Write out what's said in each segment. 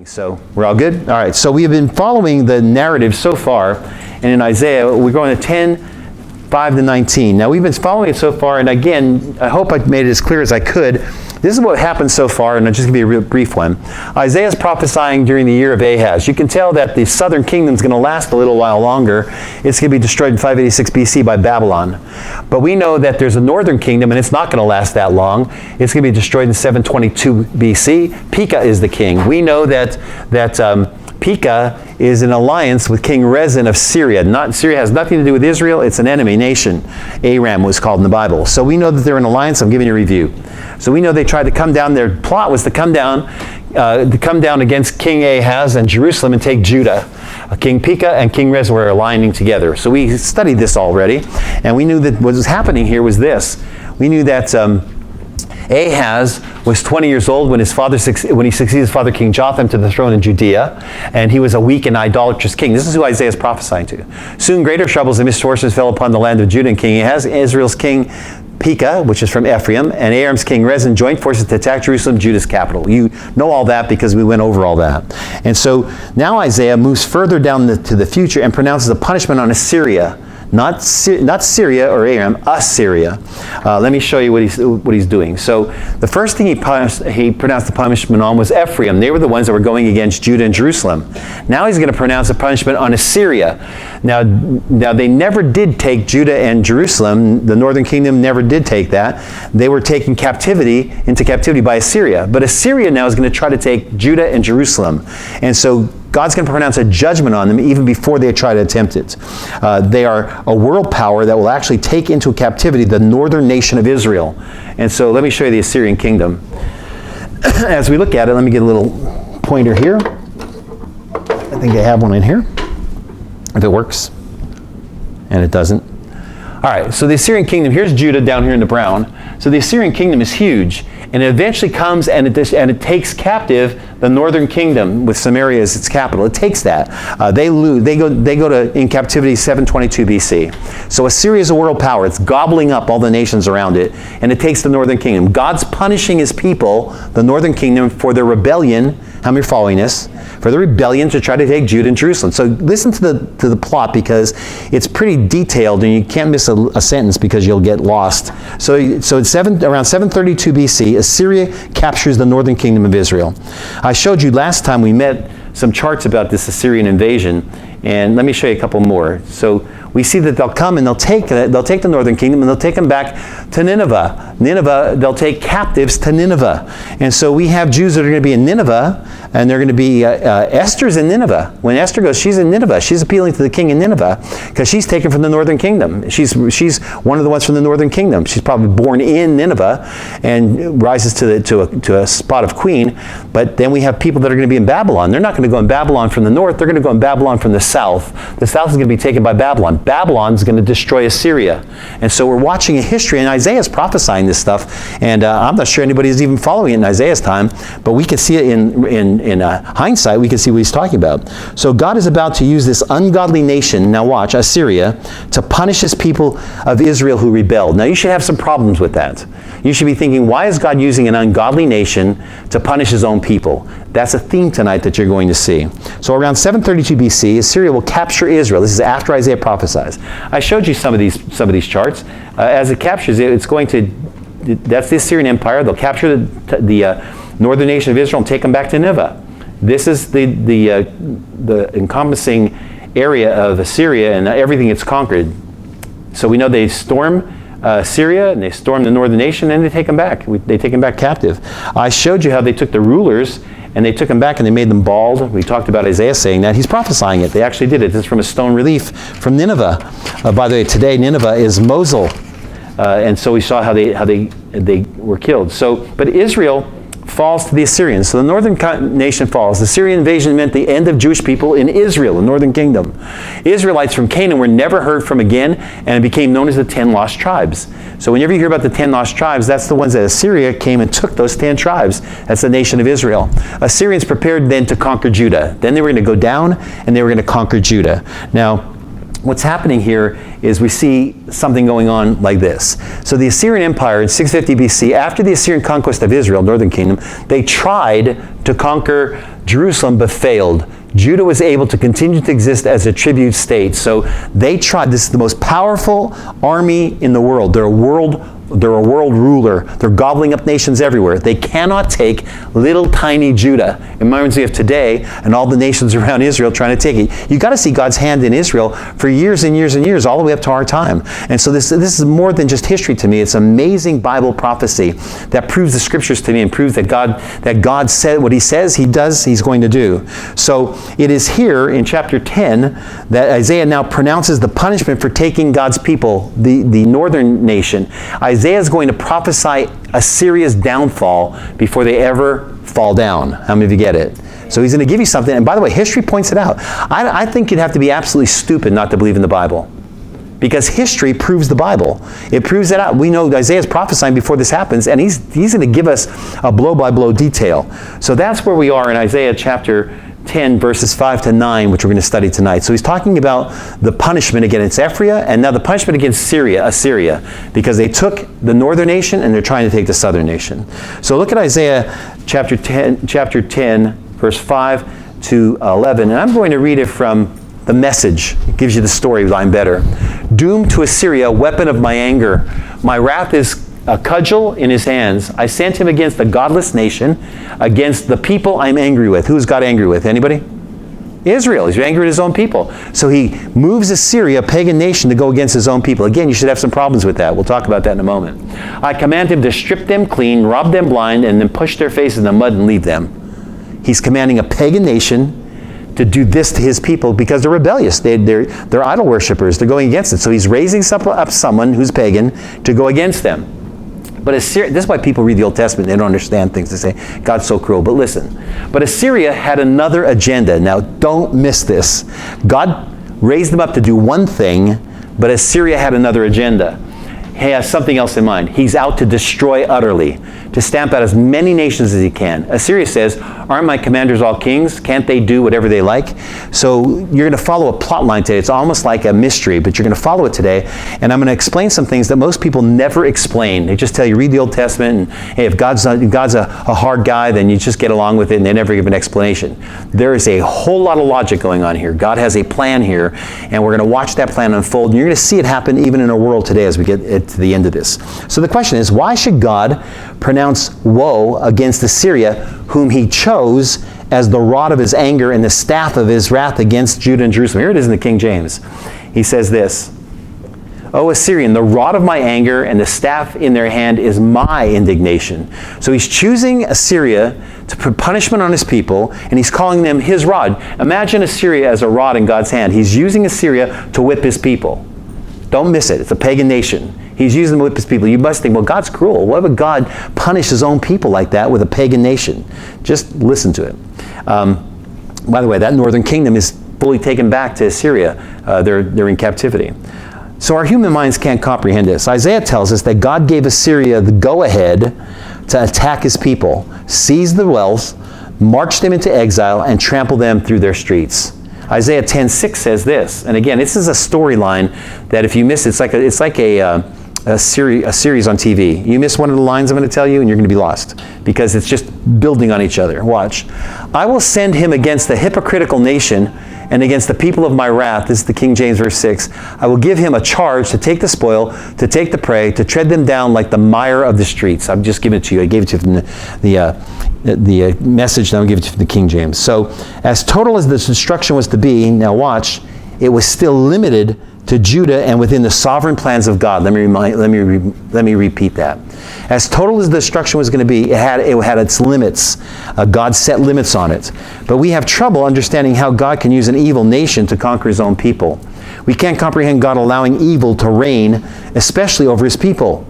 So we're all good? All right, so we have been following the narrative so far, and in Isaiah, we're going to 10:5-19. Now, we've been following it so far, and again, I hope I made it as clear as I could. This is what happened so far, and I'll just give you a real brief one. Isaiah's prophesying during the year of Ahaz. You can tell that the southern kingdom is going to last a little while longer. It's going to be destroyed in 586 BC by Babylon. But we know that there's a northern kingdom, and it's not going to last that long. It's going to be destroyed in 722 BC. Pekah is the king. We know that Pekah is in alliance with King Rezin of Syria. Syria has nothing to do with Israel. It's an enemy nation. Aram was called in the Bible. So we know that they're in alliance. I'm giving you a review. So we know they tried to come down. Their plot was to come down against King Ahaz and Jerusalem and take Judah. King Pekah and King Rezin were aligning together. So we studied this already, and we knew that what was happening here was this. We knew that Ahaz was 20 years old when he succeeded his father King Jotham to the throne in Judea, and he was a weak and idolatrous king. This is who Isaiah is prophesying to. Soon greater troubles and misfortunes fell upon the land of Judah and King Ahaz. Israel's king Pekah, which is from Ephraim, and Aram's king Rezin joined forces to attack Jerusalem, Judah's capital. You know all that because we went over all that. And so now Isaiah moves further down to the future and pronounces a punishment on Assyria. Not Syria or Aram, Assyria. Let me show you what he's doing. So the first thing he pronounced the punishment on was Ephraim. They were the ones that were going against Judah and Jerusalem. Now he's going to pronounce a punishment on Assyria. Now they never did take Judah and Jerusalem. The northern kingdom never did take that. They were taken into captivity by Assyria. But Assyria now is going to try to take Judah and Jerusalem. And so God's going to pronounce a judgment on them even before they try to attempt it. They are a world power that will actually take into captivity the northern nation of Israel. And so let me show you the Assyrian kingdom. As we look at it, let me get a little pointer here. I think I have one in here, if it works. And it doesn't. All right, so the Assyrian kingdom, here's Judah down here in the brown. So the Assyrian kingdom is huge. And it eventually comes and it takes captive the northern kingdom with Samaria as its capital. It takes that. They go in captivity 722 BC. So Assyria is a world power. It's gobbling up all the nations around it, and it takes the northern kingdom. God's punishing his people, the northern kingdom, for their rebellion. How many are following this? For the rebellion to try to take Judah and Jerusalem. So listen to the plot because it's pretty detailed and you can't miss a sentence because you'll get lost. So it's around 732 BC, Assyria captures the northern kingdom of Israel. I showed you last time we met some charts about this Assyrian invasion, and let me show you a couple more. So we see that they'll come and they'll take the northern kingdom and they'll take them back to Nineveh. They'll take captives to Nineveh. And so we have Jews that are going to be in Nineveh, and they're going to be, Esther's in Nineveh. When Esther goes, she's in Nineveh. She's appealing to the king in Nineveh because she's taken from the northern kingdom. She's one of the ones from the northern kingdom. She's probably born in Nineveh and rises to a spot of queen. But then we have people that are going to be in Babylon. They're not going to go in Babylon from the north. They're going to go in Babylon from the south. The south is going to be taken by Babylon. Babylon's going to destroy Assyria. And so we're watching a history, and Isaiah's prophesying this stuff, and I'm not sure anybody's even following it in Isaiah's time, but we can see it in hindsight. We can see what he's talking about. So God is about to use this ungodly nation, now watch, Assyria, to punish his people of Israel who rebelled. Now you should have some problems with that. You should be thinking, why is God using an ungodly nation to punish his own people? That's a theme tonight that you're going to see. So around 732 BC, Assyria will capture Israel. This is after Isaiah prophesies. I showed you some of these charts. As it captures it, that's the Assyrian Empire. They'll capture the northern nation of Israel and take them back to Nineveh. This is the encompassing area of Assyria and everything it's conquered. So we know they storm Syria, and they storm the northern nation, and they take them back. They take them back captive. I showed you how they took the rulers, and they took them back, and they made them bald. We talked about Isaiah saying that. He's prophesying it. They actually did it. This is from a stone relief from Nineveh. By the way, today Nineveh is Mosul. And so we saw how they were killed. But Israel falls to the Assyrians. So the northern nation falls. The Assyrian invasion meant the end of Jewish people in Israel, the northern kingdom. Israelites from Canaan were never heard from again, and it became known as the 10 lost tribes. So whenever you hear about the 10 lost tribes, that's the ones that Assyria came and took those 10 tribes. That's the nation of Israel. Assyrians prepared then to conquer Judah. Then they were going to go down and they were going to conquer Judah. Now, what's happening here is we see something going on like this. So the Assyrian Empire in 650 BC, after the Assyrian conquest of Israel, northern kingdom, they tried to conquer Jerusalem but failed. Judah was able to continue to exist as a tribute state. So they tried. This is the most powerful army in the world. They're a world ruler. They're gobbling up nations everywhere. They cannot take little tiny Judah. It reminds me of today and all the nations around Israel trying to take it. You've got to see God's hand in Israel for years and years and years, all the way up to our time. And so this is more than just history to me. It's amazing Bible prophecy that proves the scriptures to me and proves that God said what he says he does, he's going to do. So it is here in chapter 10 that Isaiah now pronounces the punishment for taking God's people, the northern nation. Isaiah is going to prophesy Assyria's downfall before they ever fall down. How many of you get it? So he's going to give you something. And by the way, history points it out. I think you'd have to be absolutely stupid not to believe in the Bible. Because history proves the Bible. It proves it out. We know Isaiah's prophesying before this happens, and he's going to give us a blow-by-blow detail. So that's where we are in Isaiah chapter 10, verses 5 to 9, which we're going to study tonight. So he's talking about the punishment against Ephraim, and now the punishment against Assyria, because they took the northern nation and they're trying to take the southern nation. So look at Isaiah chapter 10, verse 5 to 11, and I'm going to read it from the Message. It gives you the storyline better. Doomed to Assyria, a weapon of my anger. My wrath is a cudgel in his hands. I sent him against a godless nation, against the people I'm angry with. Who's God angry with? Anybody? Israel. He's angry at his own people. So he moves Assyria, a pagan nation, to go against his own people. Again, you should have some problems with that. We'll talk about that in a moment. I command him to strip them clean, rob them blind, and then push their faces in the mud and leave them. He's commanding a pagan nation to do this to his people because they're rebellious. They're idol worshippers. They're going against it. So he's raising up someone who's pagan to go against them. But Assyria, this is why people read the Old Testament. They don't understand things. They say, God's so cruel. But listen, but Assyria had another agenda. Now, don't miss this. God raised them up to do one thing, but Assyria had another agenda. He has something else in mind. He's out to destroy utterly, to stamp out as many nations as he can. Assyria says, aren't my commanders all kings? Can't they do whatever they like? So you're going to follow a plot line today. It's almost like a mystery, but you're going to follow it today. And I'm going to explain some things that most people never explain. They just tell you, read the Old Testament, and hey, if God's a hard guy, then you just get along with it, and they never give an explanation. There is a whole lot of logic going on here. God has a plan here, and we're going to watch that plan unfold. And you're going to see it happen even in our world today as we get to the end of this. So the question is, why should God pronounce woe against Assyria, whom he chose as the rod of his anger and the staff of his wrath against Judah and Jerusalem? Here it is in the King James. He says this, O Assyrian, the rod of my anger and the staff in their hand is my indignation. So he's choosing Assyria to put punishment on his people, and he's calling them his rod. Imagine Assyria as a rod in God's hand. He's using Assyria to whip his people. Don't miss it. It's a pagan nation. He's using them to whip his people. You must think, well, God's cruel. Why would God punish his own people like that with a pagan nation? Just listen to it. By the way, that northern kingdom is fully taken back to Assyria. They're in captivity. So our human minds can't comprehend this. Isaiah tells us that God gave Assyria the go-ahead to attack his people, seize the wealth, march them into exile, and trample them through their streets. Isaiah 10:6 says this, and again, this is a storyline that if you miss it, it's like a series on TV. You miss one of the lines I'm going to tell you, and you're going to be lost because it's just building on each other. Watch. I will send him against the hypocritical nation and against the people of my wrath. This is the King James verse 6. I will give him a charge to take the spoil, to take the prey, to tread them down like the mire of the streets. I'm just giving it to you. I gave it to you from the Message, now I'll give it to you from the King James. So as total as this destruction was to be, now watch, it was still limited to Judah and within the sovereign plans of God. Let me repeat that. As total as the destruction was going to be, it had its limits. God set limits on it. But we have trouble understanding how God can use an evil nation to conquer his own people. We can't comprehend God allowing evil to reign, especially over his people.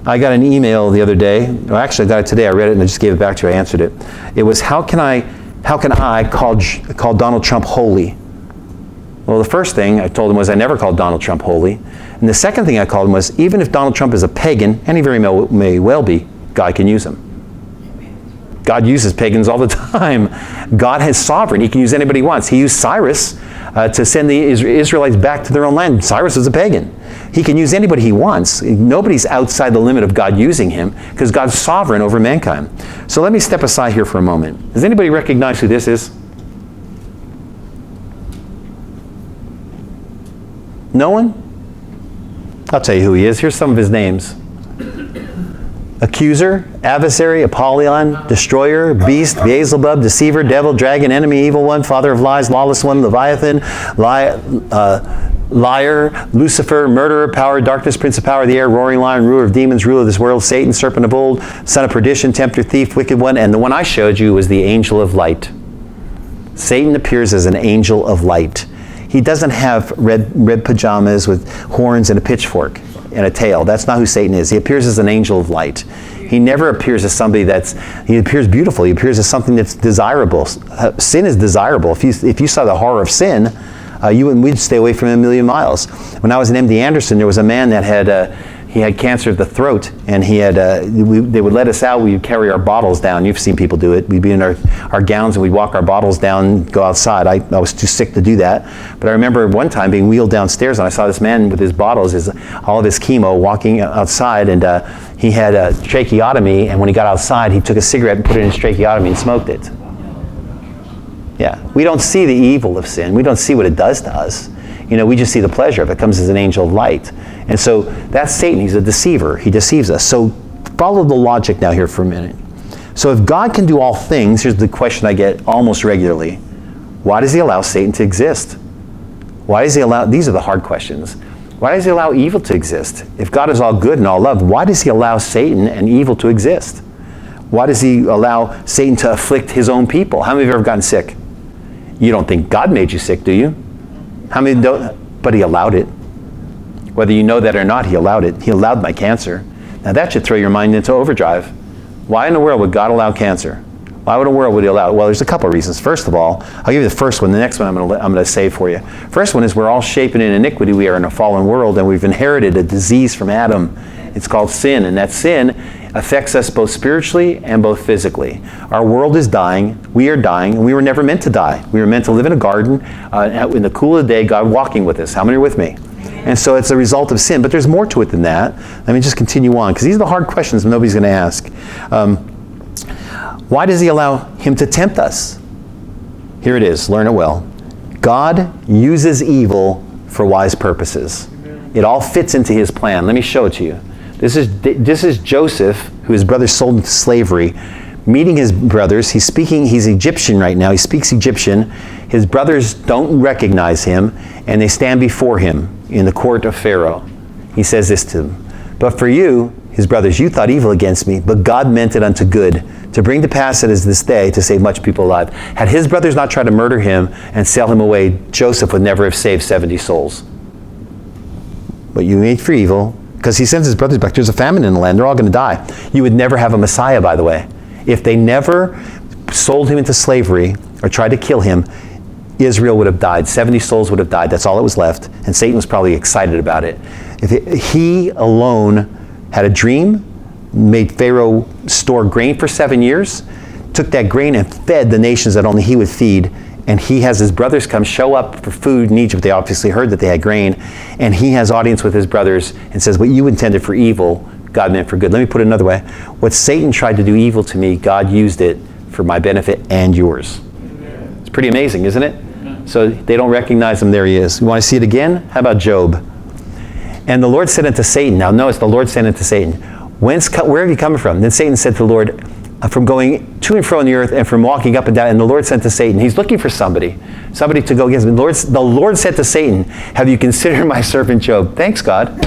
I got an email the other day. Well, actually, I got it today. I read it and I just gave it back to you. I answered it. It was, how can I call Donald Trump holy? Well, the first thing I told him was I never called Donald Trump holy. And the second thing I called him was, even if Donald Trump is a pagan, and he very may well be, God can use him. God uses pagans all the time. God is sovereign. He can use anybody he wants. He used Cyrus to send the Israelites back to their own land. Cyrus was a pagan. He can use anybody he wants. Nobody's outside the limit of God using him because God's sovereign over mankind. So let me step aside here for a moment. Does anybody recognize who this is? No one? I'll tell you who he is. Here's some of his names. Accuser, adversary, Apollyon, destroyer, beast, Beelzebub, deceiver, devil, dragon, enemy, evil one, father of lies, lawless one, Leviathan, liar, Lucifer, murderer, power of darkness, prince of power of the air, roaring lion, ruler of demons, ruler of this world, Satan, serpent of old, son of perdition, tempter, thief, wicked one, and the one I showed you was the angel of light. Satan appears as an angel of light. He doesn't have red pajamas with horns and a pitchfork and a tail. That's not who Satan is. He appears as an angel of light. He never appears as somebody he appears beautiful. He appears as something that's desirable. Sin is desirable. If you saw the horror of sin, we'd stay away from it a million miles. When I was in MD Anderson, there was a man that he had cancer of the throat, and they would let us out. We would carry our bottles down. You've seen people do it. We'd be in our gowns, and we'd walk our bottles down, go outside. I was too sick to do that. But I remember one time being wheeled downstairs, and I saw this man with his bottles, all of his chemo, walking outside, and he had a tracheotomy, and when he got outside, he took a cigarette and put it in his tracheotomy and smoked it. Yeah, we don't see the evil of sin. We don't see what it does to us. We just see the pleasure of it. It comes as an angel of light. And so that's Satan. He's a deceiver. He deceives us. So follow the logic now here for a minute. So if God can do all things, here's the question I get almost regularly. Why does he allow Satan to exist? Why does he allow, these are the hard questions. Why does he allow evil to exist? If God is all good and all love, why does he allow Satan and evil to exist? Why does he allow Satan to afflict his own people? How many of you have ever gotten sick? You don't think God made you sick, do you? How many don't? But he allowed it. Whether you know that or not, he allowed it. He allowed my cancer. Now that should throw your mind into overdrive. Why in the world would God allow cancer? Why in the world would he allow it? Well, there's a couple of reasons. First of all, I'll give you the first one. The next one I'm going to save for you. First one is we're all shapen in iniquity. We are in a fallen world, and we've inherited a disease from Adam. It's called sin, and that sin affects us both spiritually and both physically. Our world is dying, we are dying, and we were never meant to die. We were meant to live in a garden, in the cool of the day, God walking with us. How many are with me? And so it's a result of sin, but there's more to it than that. Let me just continue on, because these are the hard questions nobody's going to ask. Why does he allow him to tempt us? Here it is, learn it well. God uses evil for wise purposes. It all fits into his plan. Let me show it to you. This is Joseph, who his brothers sold into slavery, meeting his brothers. He's Egyptian right now. He speaks Egyptian. His brothers don't recognize him, and they stand before him in the court of Pharaoh. He says this to them. But for you, his brothers, you thought evil against me, but God meant it unto good, to bring to pass it as this day, to save much people alive. Had his brothers not tried to murder him and sell him away, Joseph would never have saved 70 souls. But you made for evil, because he sends his brothers back. There's a famine in the land. They're all going to die. You would never have a Messiah, by the way. If they never sold him into slavery or tried to kill him, Israel would have died. 70 souls would have died. That's all that was left. And Satan was probably excited about it. He alone had a dream, made Pharaoh store grain for 7 years, took that grain and fed the nations that only he would feed. And he has his brothers show up for food in Egypt. They obviously heard that they had grain. And he has audience with his brothers and says, what you intended for evil, God meant for good. Let me put it another way. What Satan tried to do evil to me, God used it for my benefit and yours. It's pretty amazing, isn't it? So they don't recognize him. There he is. You want to see it again? How about Job? And the Lord said unto Satan, now notice the Lord said unto Satan, where have you come from? Then Satan said to the Lord, from going to and fro on the earth and from walking up and down. And the Lord said to Satan, he's looking for somebody to go against him. The Lord said to Satan, have you considered my servant Job? Thanks, God.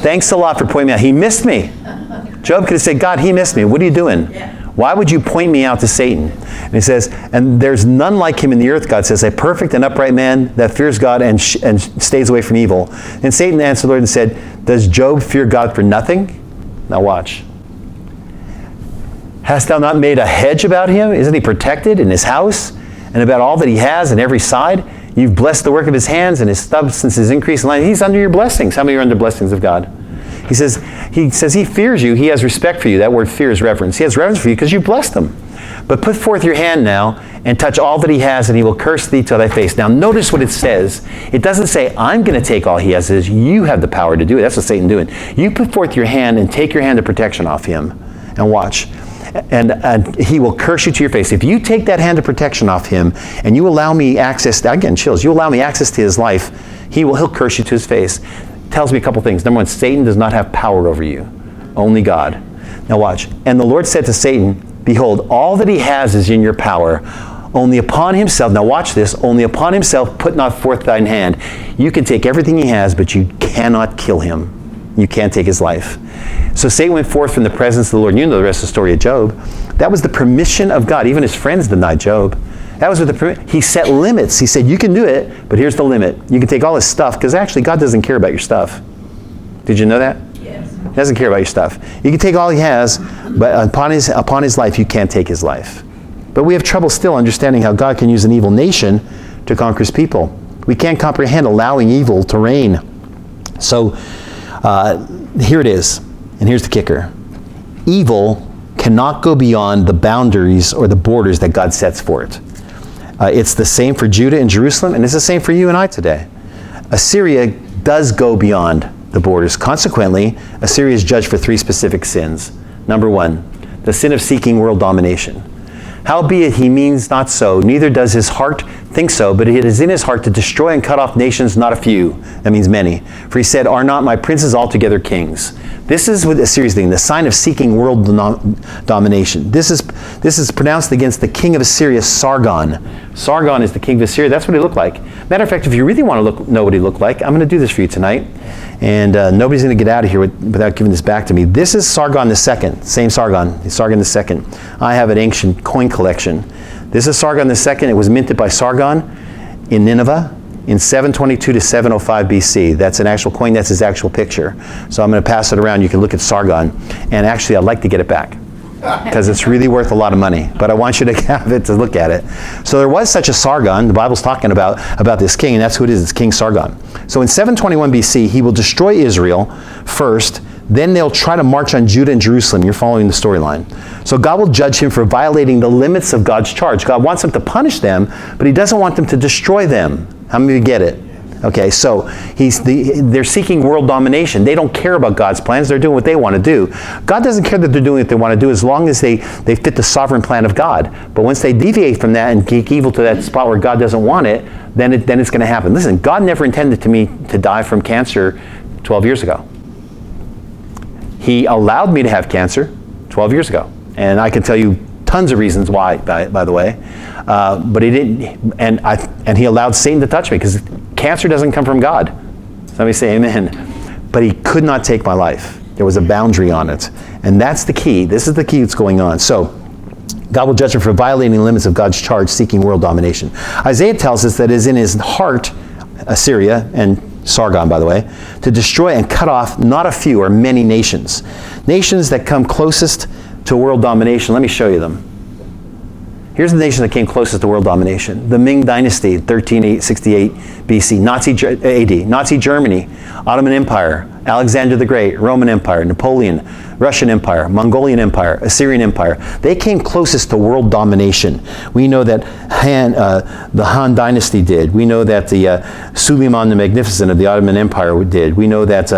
Thanks a lot for pointing me out. He missed me. Job could have said, God, he missed me. What are you doing? Why would you point me out to Satan? And he says, and there's none like him in the earth, God says, a perfect and upright man that fears God and stays away from evil. And Satan answered the Lord and said, does Job fear God for nothing? Now watch. Hast thou not made a hedge about him? Isn't he protected in his house and about all that he has on every side? You've blessed the work of his hands, and his substance is increased in life. He's under your blessings. How many are under blessings of God? He says he fears you. He has respect for you. That word fear is reverence. He has reverence for you because you blessed him. But put forth your hand now and touch all that he has, and he will curse thee to thy face. Now notice what it says. It doesn't say, I'm going to take all he has. It says, you have the power to do it. That's what Satan's doing. You put forth your hand and take your hand of protection off him. And watch. And he will curse you to your face. If you take that hand of protection off him and you allow me access, again, chills, you allow me access to his life, he'll curse you to his face. Tells me a couple things. Number one, Satan does not have power over you. Only God. Now watch. And the Lord said to Satan, behold, all that he has is in your power. Only upon himself, now watch this, only upon himself put not forth thine hand. You can take everything he has, but you cannot kill him. You can't take his life. So Satan went forth from the presence of the Lord. You know the rest of the story of Job. That was the permission of God. Even his friends denied Job. That was what he set limits. He said, you can do it, but here's the limit. You can take all his stuff, because actually God doesn't care about your stuff. Did you know that? Yes. He doesn't care about your stuff. You can take all he has, but upon his life, you can't take his life. But we have trouble still understanding how God can use an evil nation to conquer his people. We can't comprehend allowing evil to reign. So here it is, and here's the kicker. Evil cannot go beyond the boundaries or the borders that God sets for it. It's the same for Judah and Jerusalem, and it's the same for you and I today. Assyria does go beyond the borders. Consequently, Assyria is judged for 3 specific sins. Number 1, the sin of seeking world domination. Howbeit he means not so, neither does his heart think so, but it is in his heart to destroy and cut off nations, not a few. That means many. For he said, are not my princes altogether kings? This is what Assyria's thing, the sign of seeking world domination. This is pronounced against the king of Assyria, Sargon. Sargon is the king of Assyria. That's what he looked like. Matter of fact, if you really want to know what he looked like, I'm going to do this for you tonight. And nobody's going to get out of here without giving this back to me. This is Sargon II, same Sargon, Sargon II. I have an ancient coin collection. This is Sargon II. It was minted by Sargon in Nineveh in 722 to 705 BC. That's an actual coin. That's his actual picture. So I'm going to pass it around. You can look at Sargon. And actually, I'd like to get it back because it's really worth a lot of money. But I want you to have it to look at it. So there was such a Sargon. The Bible's talking about this king, and that's who it is. It's King Sargon. So in 721 BC, he will destroy Israel first. Then they'll try to march on Judah and Jerusalem. You're following the storyline. So God will judge him for violating the limits of God's charge. God wants him to punish them, but he doesn't want them to destroy them. How many of you get it? Okay, so they're seeking world domination. They don't care about God's plans. They're doing what they want to do. God doesn't care that they're doing what they want to do as long as they fit the sovereign plan of God. But once they deviate from that and geek evil to that spot where God doesn't want it, then it's going to happen. Listen, God never intended me to die from cancer 12 years ago. He allowed me to have cancer 12 years ago. And I can tell you tons of reasons why, by the way. But he didn't, and he allowed Satan to touch me because cancer doesn't come from God. Somebody say amen. But he could not take my life. There was a boundary on it. And that's the key. This is the key that's going on. So God will judge him for violating the limits of God's charge, seeking world domination. Isaiah tells us that it is in his heart, Assyria, and Sargon, by the way, to destroy and cut off not a few or many nations. Nations that come closest to world domination. Let me show you them. Here's the nation that came closest to world domination. The Ming Dynasty, 1368 BC, AD. Nazi Germany, Ottoman Empire, Alexander the Great, Roman Empire, Napoleon, Russian Empire, Mongolian Empire, Assyrian Empire. They came closest to world domination. We know that the Han Dynasty did. We know that the Suleiman the Magnificent of the Ottoman Empire did. We know that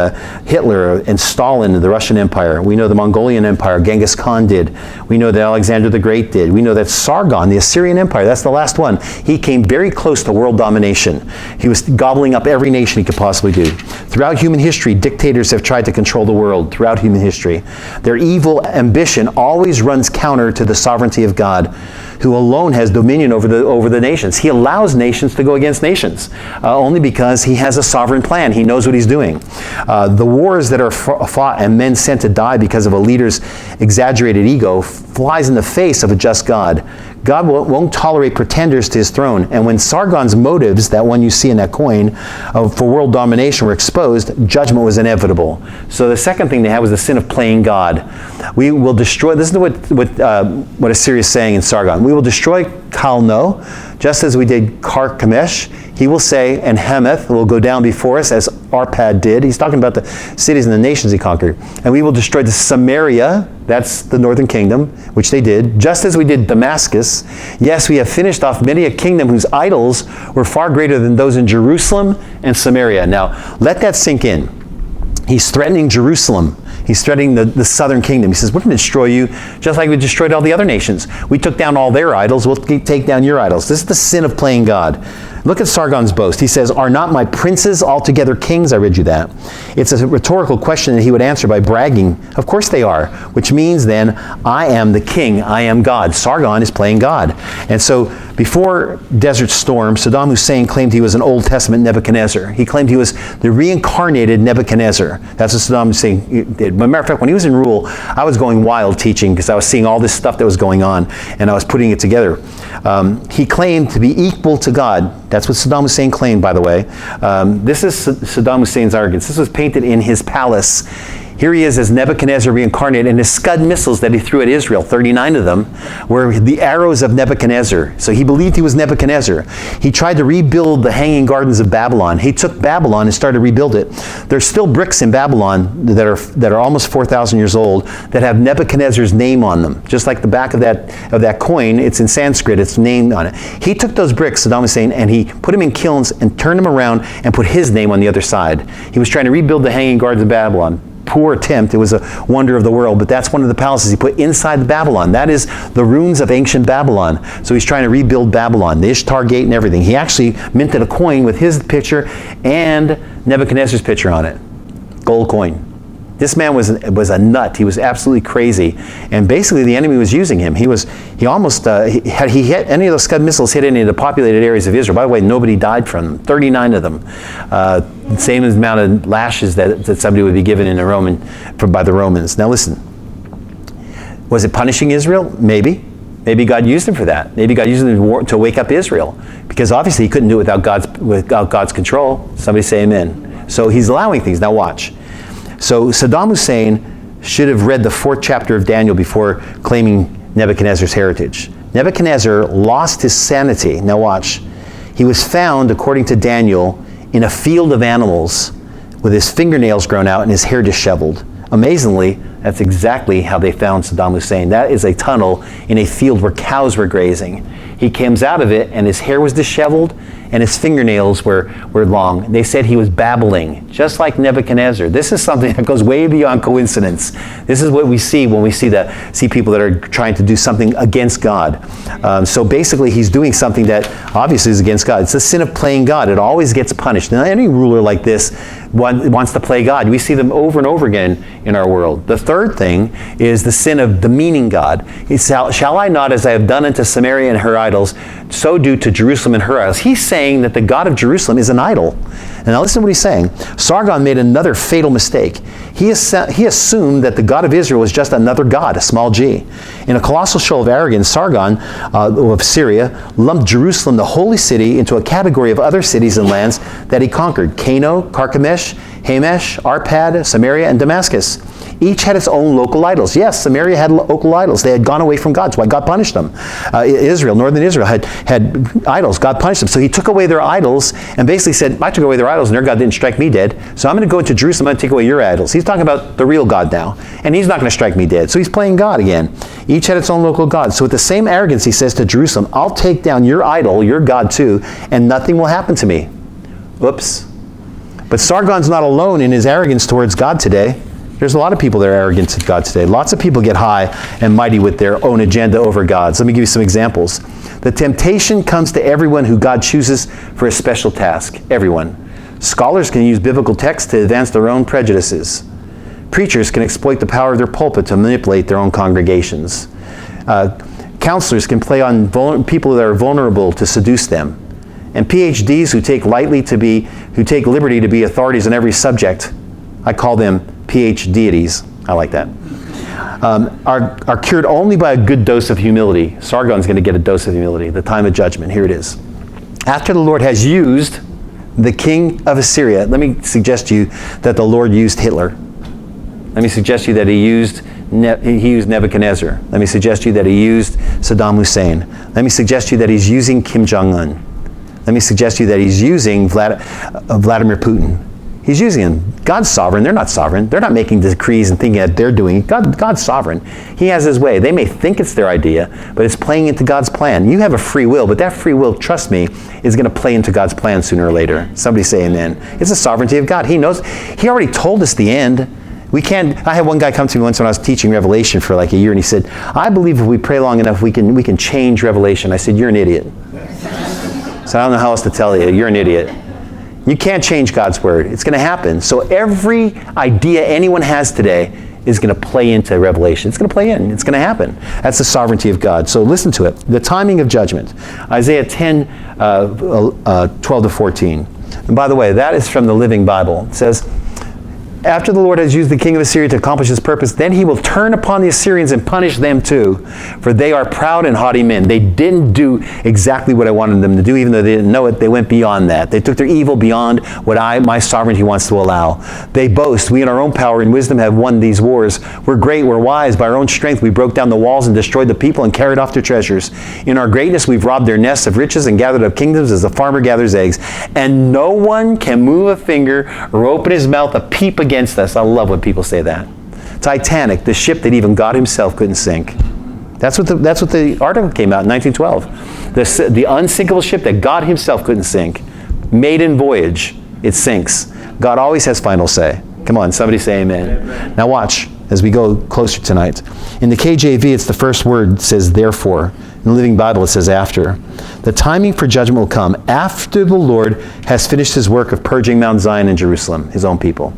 Hitler and Stalin of the Russian Empire. We know the Mongolian Empire, Genghis Khan did. We know that Alexander the Great did. We know that Sargon, the Assyrian Empire, that's the last one. He came very close to world domination. He was gobbling up every nation he could possibly do. Throughout human history, dictators have tried to control the world throughout human history. Their evil ambition always runs counter to the sovereignty of God, who alone has dominion over the nations. He allows nations to go against nations, only because he has a sovereign plan. He knows what he's doing. The wars that are fought and men sent to die because of a leader's exaggerated ego flies in the face of a just God. God won't tolerate pretenders to his throne. And when Sargon's motives, that one you see in that coin, for world domination were exposed, judgment was inevitable. So the second thing they had was the sin of playing God. We will destroy, this is what Assyria is saying in Sargon. We will destroy Kalno, just as we did Carchemish. He will say, and Hamath will go down before us as Arpad did. He's talking about the cities and the nations he conquered. And we will destroy the Samaria, that's the northern kingdom, which they did, just as we did Damascus. Yes, we have finished off many a kingdom whose idols were far greater than those in Jerusalem and Samaria. Now, let that sink in. He's threatening Jerusalem. He's threatening the southern kingdom. He says, we're going to destroy you just like we destroyed all the other nations. We took down all their idols. We'll take down your idols. This is the sin of playing God. Look at Sargon's boast. He says, are not my princes altogether kings? I read you that. It's a rhetorical question that he would answer by bragging. Of course they are, which means then, I am the king. I am God. Sargon is playing God. And so before Desert Storm, Saddam Hussein claimed he was an Old Testament Nebuchadnezzar. He claimed he was the reincarnated Nebuchadnezzar. That's what Saddam Hussein did. But matter of fact, when he was in rule, I was going wild teaching because I was seeing all this stuff that was going on and I was putting it together. He claimed to be equal to God. That's what Saddam Hussein claimed, by the way. This is Saddam Hussein's arrogance. This was painted in his palace. Here he is as Nebuchadnezzar reincarnated, and his Scud missiles that he threw at Israel, 39 of them, were the arrows of Nebuchadnezzar. So he believed he was Nebuchadnezzar. He tried to rebuild the Hanging Gardens of Babylon. He took Babylon and started to rebuild it. There's still bricks in Babylon that are almost 4,000 years old that have Nebuchadnezzar's name on them. Just like the back of that coin, it's in Sanskrit, it's named on it. He took those bricks, Saddam Hussein, and he put them in kilns and turned them around and put his name on the other side. He was trying to rebuild the Hanging Gardens of Babylon. Poor attempt. It was a wonder of the world, but that's one of the palaces he put inside the Babylon. That is the ruins of ancient Babylon. So he's trying to rebuild Babylon, the Ishtar Gate and everything. He actually minted a coin with his picture and Nebuchadnezzar's picture on it. Gold coin. This man was a nut. He was absolutely crazy, and basically the enemy was using him. He almost had he hit any of those Scud missiles hit any of the populated areas of Israel. By the way, nobody died from them. 39 of them. Same amount of lashes that somebody would be given by the Romans. Now listen, was it punishing Israel? Maybe. Maybe God used him for that. Maybe God used him to wake up Israel, because obviously he couldn't do it without God's control. Somebody say amen. So he's allowing things. Now watch. So Saddam Hussein should have read the 4th chapter of Daniel before claiming Nebuchadnezzar's heritage. Nebuchadnezzar lost his sanity. Now watch. He was found, according to Daniel, in a field of animals with his fingernails grown out and his hair disheveled. Amazingly, that's exactly how they found Saddam Hussein. That is a tunnel in a field where cows were grazing. He comes out of it and his hair was disheveled and his fingernails were long. They said he was babbling, just like Nebuchadnezzar. This is something that goes way beyond coincidence. This is what we see when we see people that are trying to do something against God. So basically he's doing something that obviously is against God. It's the sin of playing God. It always gets punished. Now any ruler like this wants to play God. We see them over and over again in our world. The third thing is the sin of demeaning God. Shall I not, as I have done unto Samaria and her idols, so do to Jerusalem and her idols? He's saying that the God of Jerusalem is an idol. And now listen to what he's saying. Sargon made another fatal mistake. He assumed that the God of Israel was just another god, a small g. In a colossal show of arrogance, Sargon of Syria lumped Jerusalem, the holy city, into a category of other cities and lands that he conquered: Cano, Carchemish, Hamash, Arpad, Samaria, and Damascus. Each had its own local idols. Yes, Samaria had local idols. They had gone away from God. That's why God punished them. Northern Israel had idols. God punished them. So he took away their idols and basically said, I took away their idols and their God didn't strike me dead. So I'm going to go into Jerusalem and take away your idols. He's talking about the real God now. And he's not going to strike me dead. So he's playing God again. Each had its own local God. So with the same arrogance, he says to Jerusalem, I'll take down your idol, your God too, and nothing will happen to me. Oops. But Sargon's not alone in his arrogance towards God today. There's a lot of people that are arrogant to God today. Lots of people get high and mighty with their own agenda over God's. Let me give you some examples. The temptation comes to everyone who God chooses for a special task. Everyone. Scholars can use biblical texts to advance their own prejudices. Preachers can exploit the power of their pulpit to manipulate their own congregations. Counselors can play on people that are vulnerable to seduce them. And PhDs who take liberty to be authorities on every subject, I call them PH deities. I like that. Are cured only by a good dose of humility. Sargon's going to get a dose of humility. The time of judgment. Here it is. After the Lord has used the king of Assyria, let me suggest to you that the Lord used Hitler. Let me suggest to you that he used Nebuchadnezzar. Let me suggest to you that he used Saddam Hussein. Let me suggest to you that he's using Kim Jong-un. Let me suggest to you that he's using Vladimir Putin. He's using him. God's sovereign. They're not sovereign. They're not making decrees and thinking that they're doing it. God's sovereign. He has his way. They may think it's their idea, but it's playing into God's plan. You have a free will, but that free will, trust me, is going to play into God's plan sooner or later. Somebody say amen. It's the sovereignty of God. He knows. He already told us the end. We can't. I had one guy come to me once when I was teaching Revelation for like a year, and he said, I believe if we pray long enough, we can change Revelation. I said, you're an idiot. So I don't know how else to tell you. You're an idiot. You can't change God's word. It's going to happen. So every idea anyone has today is going to play into Revelation. It's going to play in. It's going to happen. That's the sovereignty of God. So listen to it. The timing of judgment. Isaiah 10, 12 to 14. And by the way, that is from the Living Bible. It says, after the Lord has used the king of Assyria to accomplish his purpose, then he will turn upon the Assyrians and punish them too, for they are proud and haughty men. They didn't do exactly what I wanted them to do, even though they didn't know it. They went beyond that. They took their evil beyond what my sovereignty wants to allow. They boast, we in our own power and wisdom have won these wars. We're great, we're wise. By our own strength we broke down the walls and destroyed the people and carried off their treasures. In our greatness we've robbed their nests of riches and gathered up kingdoms as the farmer gathers eggs. And no one can move a finger or open his mouth a peep against us. I love when people say that. Titanic, the ship that even God himself couldn't sink. That's what the article came out in 1912. The unsinkable ship that God himself couldn't sink. Maiden voyage, it sinks. God always has final say. Come on, somebody say amen. Amen. Now watch as we go closer tonight. In the KJV, it's the first word says therefore. In the Living Bible, it says after. The timing for judgment will come after the Lord has finished his work of purging Mount Zion and Jerusalem, his own people.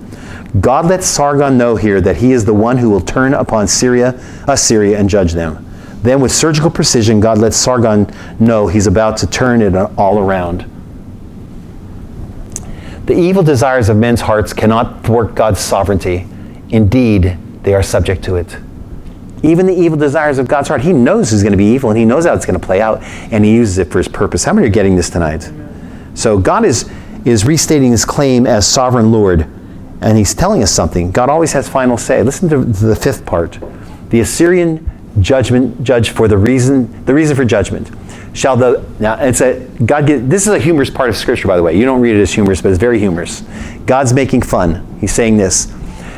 God lets Sargon know here that he is the one who will turn upon Assyria, and judge them. Then with surgical precision, God lets Sargon know he's about to turn it all around. The evil desires of men's hearts cannot thwart God's sovereignty. Indeed, they are subject to it. Even the evil desires of God's heart, he knows it's going to be evil and he knows how it's going to play out and he uses it for his purpose. How many are getting this tonight? So God is restating his claim as sovereign Lord. And he's telling us something. God always has final say. Listen to the fifth part. The Assyrian judge for the reason for judgment. This is a humorous part of Scripture, by the way. You don't read it as humorous, but it's very humorous. God's making fun. He's saying this.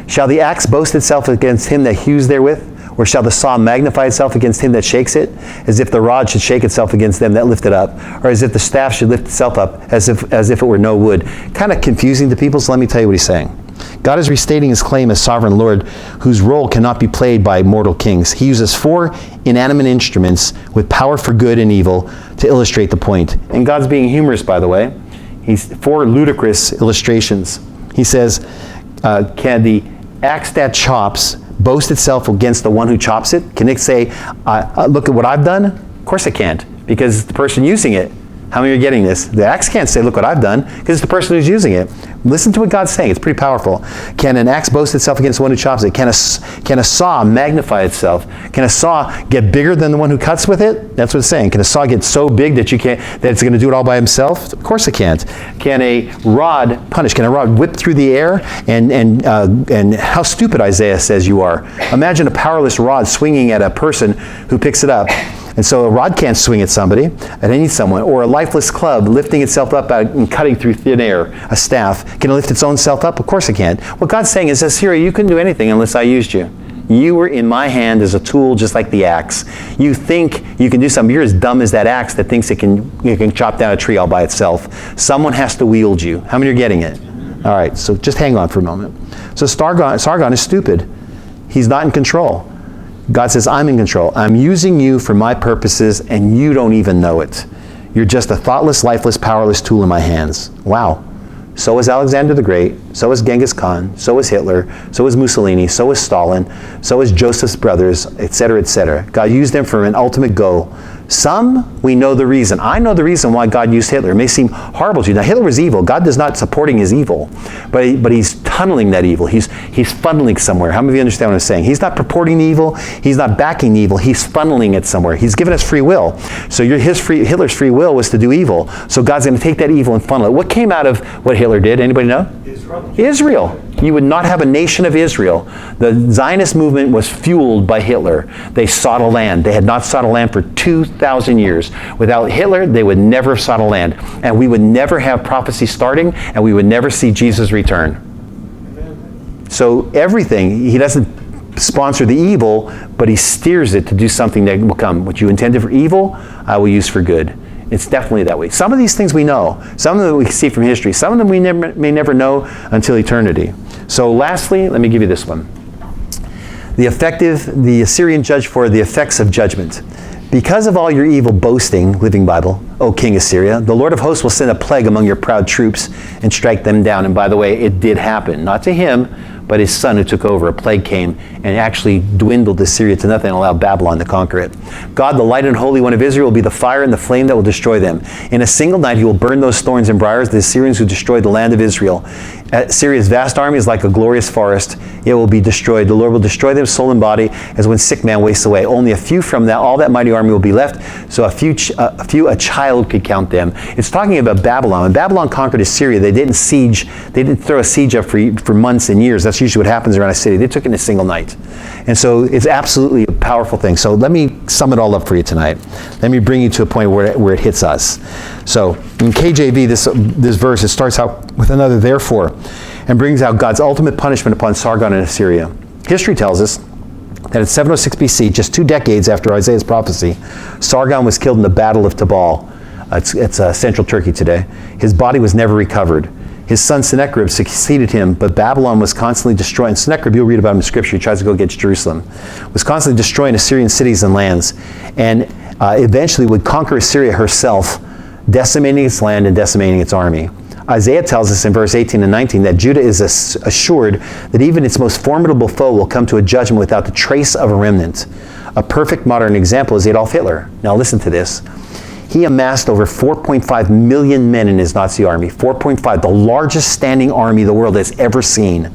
Shall the axe boast itself against him that hews therewith? Or shall the saw magnify itself against him that shakes it? As if the rod should shake itself against them that lift it up. Or as if the staff should lift itself up, as if it were no wood. Kind of confusing to people, so let me tell you what he's saying. God is restating his claim as sovereign Lord, whose role cannot be played by mortal kings. He uses 4 inanimate instruments with power for good and evil to illustrate the point. And God's being humorous, by the way. He's 4 ludicrous illustrations. He says, can the axe that chops boast itself against the one who chops it? Can it say, look at what I've done? Of course it can't, because it's the person using it. How many are getting this? The axe can't say, look what I've done, because it's the person who's using it. Listen to what God's saying. It's pretty powerful. Can an axe boast itself against the one who chops it? Can a saw magnify itself? Can a saw get bigger than the one who cuts with it? That's what it's saying. Can a saw get so big that it's going to do it all by himself? Of course it can't. Can a rod punish? Can a rod whip through the air? And how stupid Isaiah says you are. Imagine a powerless rod swinging at a person who picks it up. And so a rod can't swing at somebody, at someone, or a lifeless club lifting itself up and cutting through thin air, a staff. Can it lift its own self up? Of course it can't. What God's saying is, Assyria, you couldn't do anything unless I used you. You were in my hand as a tool, just like the axe. You think you can do something. You're as dumb as that axe that thinks it can chop down a tree all by itself. Someone has to wield you. How many are getting it? All right, so just hang on for a moment. So Sargon is stupid. He's not in control. God says, I'm in control. I'm using you for my purposes, and you don't even know it. You're just a thoughtless, lifeless, powerless tool in my hands. Wow. So is Alexander the Great. So is Genghis Khan. So is Hitler. So is Mussolini. So is Stalin. So is Joseph's brothers, etc., etc. God used them for an ultimate goal. Some, we know the reason. I know the reason why God used Hitler. It may seem horrible to you. Now, Hitler was evil. God is not supporting his evil, but he's tunneling that evil. He's funneling somewhere. How many of you understand what I'm saying? He's not purporting the evil. He's not backing the evil. He's funneling it somewhere. He's given us free will. So Hitler's free will was to do evil. So God's going to take that evil and funnel it. What came out of what Hitler did? Anybody know? Israel. You would not have a nation of Israel. The Zionist movement was fueled by Hitler. They sought a land. They had not sought a land for 2,000 years. Without Hitler, they would never have sought a land. And we would never have prophecy starting, and we would never see Jesus return. So everything, he doesn't sponsor the evil, but he steers it to do something that will come. What you intended for evil, I will use for good. It's definitely that way. Some of these things we know. Some of them we see from history. Some of them we may never know until eternity. So lastly, let me give you this one. The Assyrian judge for the effects of judgment. Because of all your evil boasting, Living Bible, O King Assyria, the Lord of hosts will send a plague among your proud troops and strike them down. And by the way, it did happen. Not to him, but his son who took over. A plague came and actually dwindled Assyria to nothing and allowed Babylon to conquer it. God, the light and holy one of Israel, will be the fire and the flame that will destroy them. In a single night he will burn those thorns and briars, the Assyrians who destroyed the land of Israel. Assyria's vast army is like a glorious forest. It will be destroyed. The Lord will destroy them soul and body as when sick man wastes away. Only a few from all that mighty army will be left, so a child could count them. It's talking about Babylon. When Babylon conquered Assyria, they didn't throw a siege up for months and years. That's usually what happens around a city. They took it in a single night. And so it's absolutely a powerful thing. So let me sum it all up for you tonight. Let me bring you to a point where it hits us. So in KJV, this verse, it starts out with another therefore and brings out God's ultimate punishment upon Sargon and Assyria. History tells us that in 706 BC, just 2 decades after Isaiah's prophecy, Sargon was killed in the Battle of Tabal. It's central Turkey today. His body was never recovered. His son Sennacherib succeeded him, but Babylon was constantly destroying. Sennacherib, you'll read about him in Scripture, he tries to go against Jerusalem, was constantly destroying Assyrian cities and lands, and eventually would conquer Assyria herself, decimating its land and decimating its army. Isaiah tells us in verse 18 and 19 that Judah is assured that even its most formidable foe will come to a judgment without the trace of a remnant. A perfect modern example is Adolf Hitler. Now listen to this. He amassed over 4.5 million men in his Nazi army. 4.5, the largest standing army the world has ever seen.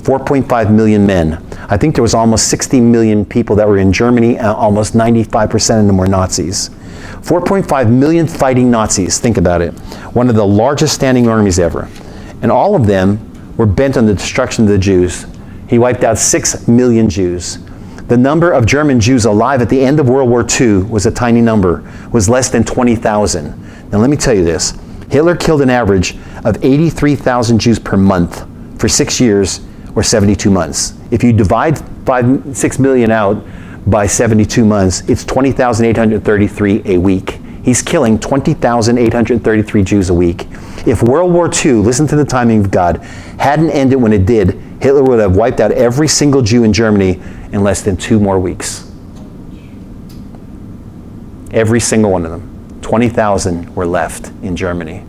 4.5 million men. I think there was almost 60 million people that were in Germany. Almost 95% of them were Nazis. 4.5 million fighting Nazis. Think about it. One of the largest standing armies ever. And all of them were bent on the destruction of the Jews. He wiped out 6 million Jews. The number of German Jews alive at the end of World War II was a tiny number, was less than 20,000. Now let me tell you this. Hitler killed an average of 83,000 Jews per month for 6 years or 72 months. If you divide 6 million out by 72 months, it's 20,833 a week. He's killing 20,833 Jews a week. If World War II, listen to the timing of God, hadn't ended when it did, Hitler would have wiped out every single Jew in Germany in less than 2 more weeks. Every single one of them. 20,000 were left in Germany.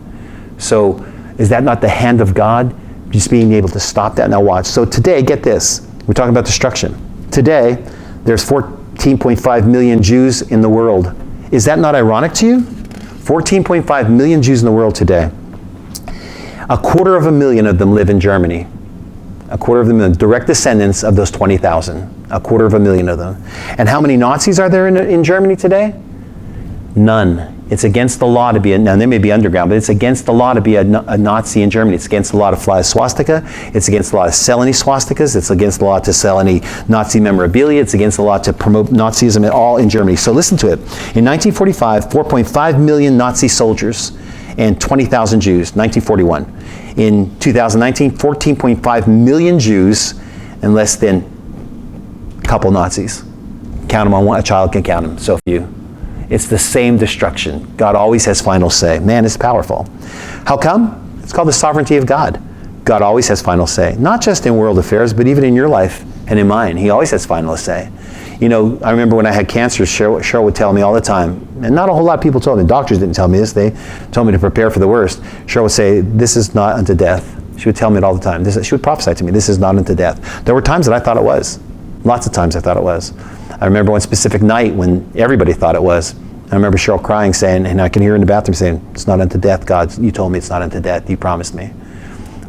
So is that not the hand of God? Just being able to stop that. Now watch. So today, get this. We're talking about destruction. Today, there's 14.5 million Jews in the world. Is that not ironic to you? 14.5 million Jews in the world today. 250,000 of them live in Germany. 250,000 direct descendants of those 20,000. 250,000 of them. And how many Nazis are there in Germany today? None. It's against the law to be now they may be underground, but it's against the law to be a Nazi in Germany. It's against the law to fly a swastika. It's against the law to sell any swastikas. It's against the law to sell any Nazi memorabilia. It's against the law to promote Nazism, all in Germany. So listen to it. In 1945, 4.5 million Nazi soldiers and 20,000 Jews, 1941. In 2019, 14.5 million Jews and less than a couple Nazis. Count them on one, a child can count them, so few. It's the same destruction. God always has final say. Man, it's powerful. How come? It's called the sovereignty of God. God always has final say. Not just in world affairs, but even in your life and in mine. He always has final say. You know, I remember when I had cancer, Cheryl would tell me all the time, and not a whole lot of people told me. Doctors didn't tell me this. They told me to prepare for the worst. Cheryl would say, this is not unto death. She would tell me it all the time. She would prophesy to me, this is not unto death. There were times that I thought it was. Lots of times I thought it was. I remember one specific night when everybody thought it was. I remember Cheryl crying, saying, and I can hear her in the bathroom saying, it's not unto death, God. You told me it's not unto death. You promised me.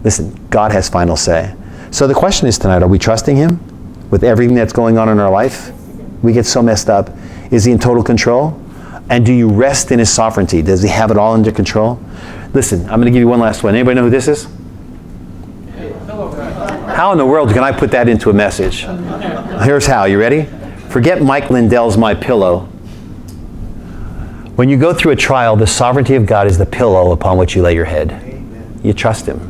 Listen, God has final say. So the question is tonight, are we trusting Him with everything that's going on in our life? We get so messed up. Is He in total control? And do you rest in His sovereignty? Does He have it all under control? Listen, I'm going to give you one last one. Anybody know who this is? How in the world can I put that into a message? Here's how. You ready? Forget Mike Lindell's My Pillow. When you go through a trial, the sovereignty of God is the pillow upon which you lay your head. Amen. You trust him.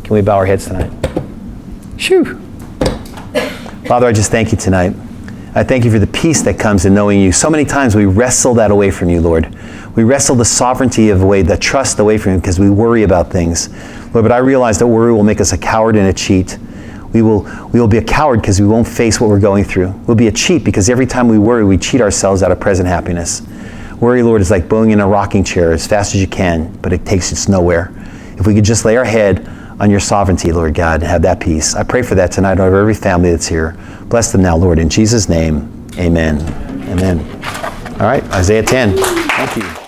Can we bow our heads tonight? Shoo. Father, I just thank you tonight. I thank you for the peace that comes in knowing you. So many times we wrestle that away from you, Lord. We wrestle the sovereignty the trust away from you because we worry about things. Lord, but I realize that worry will make us a coward and a cheat. We will be a coward because we won't face what we're going through. We'll be a cheat because every time we worry, we cheat ourselves out of present happiness. Worry, Lord, is like going in a rocking chair as fast as you can, but it takes us nowhere. If we could just lay our head on your sovereignty, Lord God, and have that peace. I pray for that tonight over every family that's here. Bless them now, Lord. In Jesus' name, amen. Amen. All right, Isaiah 10. Thank you.